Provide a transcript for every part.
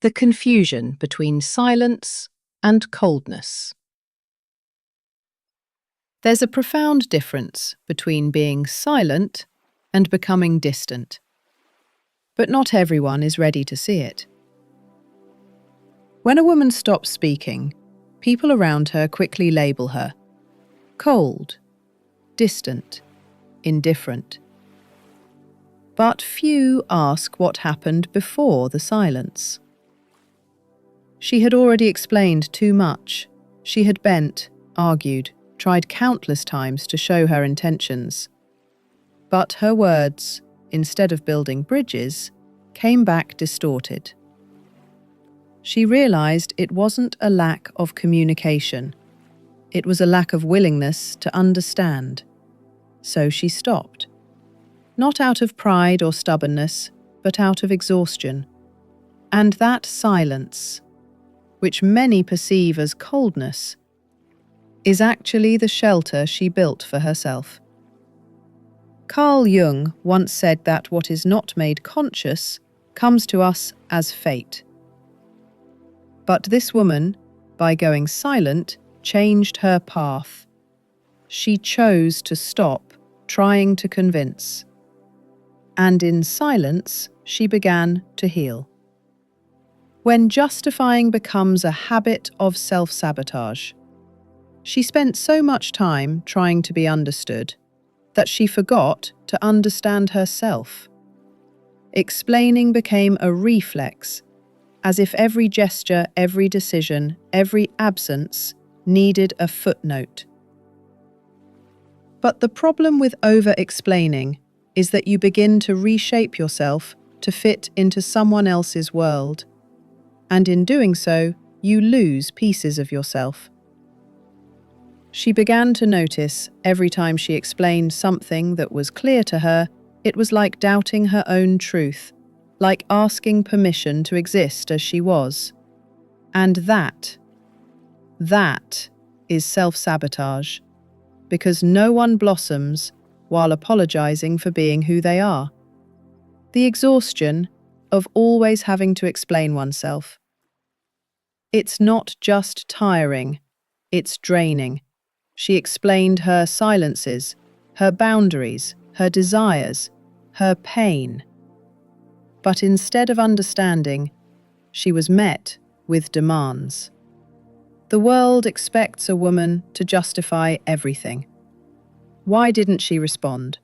the confusion between silence and coldness. There's a profound difference between being silent and becoming distant, but not everyone is ready to see it. When a woman stops speaking, people around her quickly label her cold, distant, indifferent. But few ask what happened before the silence. She had already explained too much. She had bent, argued, tried countless times to show her intentions. But her words, instead of building bridges, came back distorted. She realized it wasn't a lack of communication. It was a lack of willingness to understand. So she stopped. Not out of pride or stubbornness, but out of exhaustion. And that silence, which many perceive as coldness, is actually the shelter she built for herself. Carl Jung once said that what is not made conscious comes to us as fate. But this woman, by going silent, changed her path. She chose to stop trying to convince. And in silence, she began to heal. When justifying becomes a habit of self-sabotage, she spent so much time trying to be understood that she forgot to understand herself. Explaining became a reflex, as if every gesture, every decision, every absence needed a footnote. But the problem with over-explaining is that you begin to reshape yourself to fit into someone else's world, and in doing so, you lose pieces of yourself. She began to notice every time she explained something that was clear to her, it was like doubting her own truth, like asking permission to exist as she was. And that is self-sabotage, because no one blossoms while apologizing for being who they are. The exhaustion of always having to explain oneself. It's not just tiring, it's draining. She explained her silences, her boundaries, her desires, her pain. But instead of understanding, she was met with demands. The world expects a woman to justify everything. Why didn't she respond?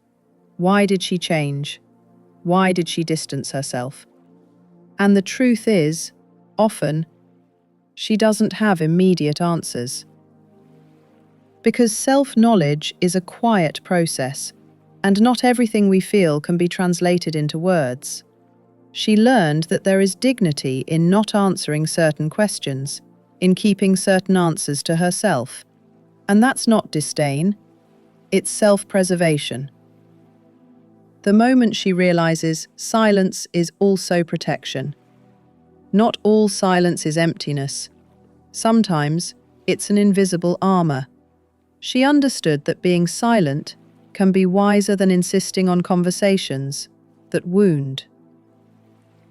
Why did she change? Why did she distance herself? And the truth is, often, she doesn't have immediate answers. Because self-knowledge is a quiet process, and not everything we feel can be translated into words. She learned that there is dignity in not answering certain questions, in keeping certain answers to herself. And that's not disdain, it's self-preservation. The moment she realizes silence is also protection. Not all silence is emptiness. Sometimes it's an invisible armor. She understood that being silent can be wiser than insisting on conversations that wound.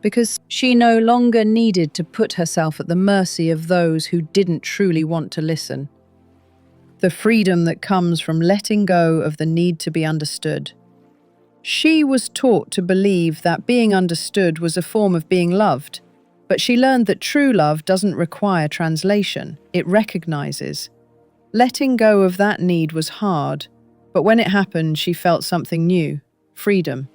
Because she no longer needed to put herself at the mercy of those who didn't truly want to listen. The freedom that comes from letting go of the need to be understood. She was taught to believe that being understood was a form of being loved, but she learned that true love doesn't require translation, it recognizes. Letting go of that need was hard, but when it happened, she felt something new, freedom.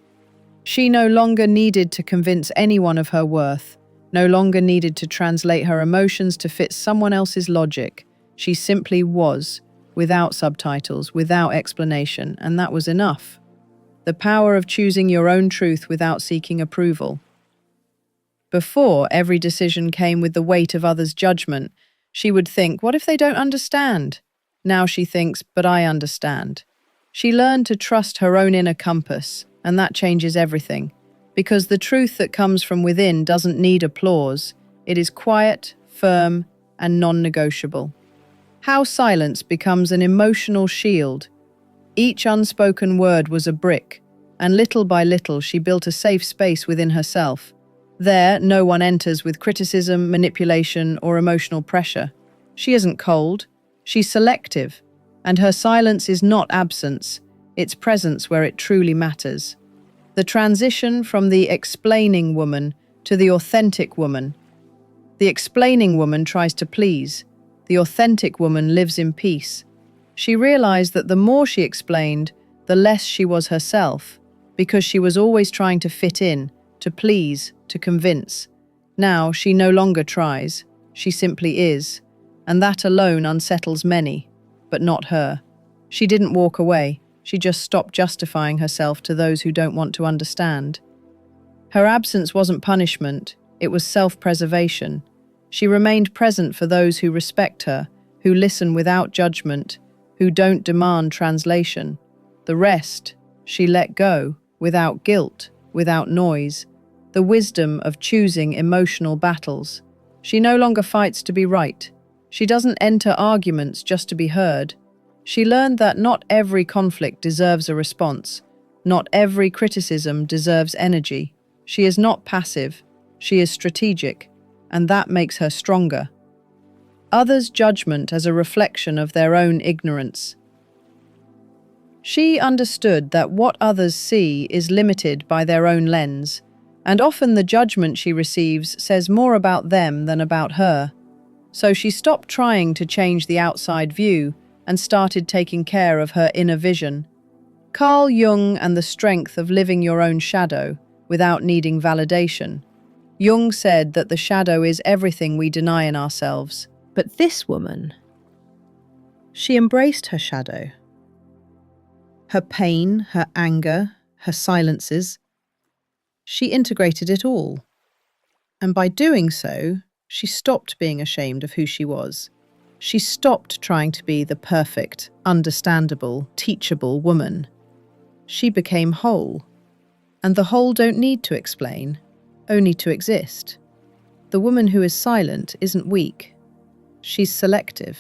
She no longer needed to convince anyone of her worth, no longer needed to translate her emotions to fit someone else's logic. She simply was, without subtitles, without explanation, and that was enough. The power of choosing your own truth without seeking approval. Before, every decision came with the weight of others' judgment. She would think, what if they don't understand? Now she thinks, but I understand. She learned to trust her own inner compass, and that changes everything. Because the truth that comes from within doesn't need applause. It is quiet, firm, and non-negotiable. How silence becomes an emotional shield. Each unspoken word was a brick, and little by little she built a safe space within herself. There, no one enters with criticism, manipulation, or emotional pressure. She isn't cold, she's selective, and her silence is not absence, it's presence where it truly matters. The transition from the explaining woman to the authentic woman. The explaining woman tries to please, the authentic woman lives in peace. She realized that the more she explained, the less she was herself, because she was always trying to fit in, to please, to convince. Now she no longer tries, she simply is, and that alone unsettles many, but not her. She didn't walk away, she just stopped justifying herself to those who don't want to understand. Her absence wasn't punishment, it was self-preservation. She remained present for those who respect her, who listen without judgment, who don't demand translation. The rest, she let go, without guilt, without noise. The wisdom of choosing emotional battles. She no longer fights to be right. She doesn't enter arguments just to be heard. She learned that not every conflict deserves a response. Not every criticism deserves energy. She is not passive. She is strategic, and that makes her stronger. Others' judgment as a reflection of their own ignorance. She understood that what others see is limited by their own lens, and often the judgment she receives says more about them than about her. So she stopped trying to change the outside view and started taking care of her inner vision. Carl Jung and the strength of living your own shadow without needing validation. Jung said that the shadow is everything we deny in ourselves. But this woman, she embraced her shadow. Her pain, her anger, her silences. She integrated it all. And by doing so, she stopped being ashamed of who she was. She stopped trying to be the perfect, understandable, teachable woman. She became whole. And the whole don't need to explain, only to exist. The woman who is silent isn't weak. She's selective.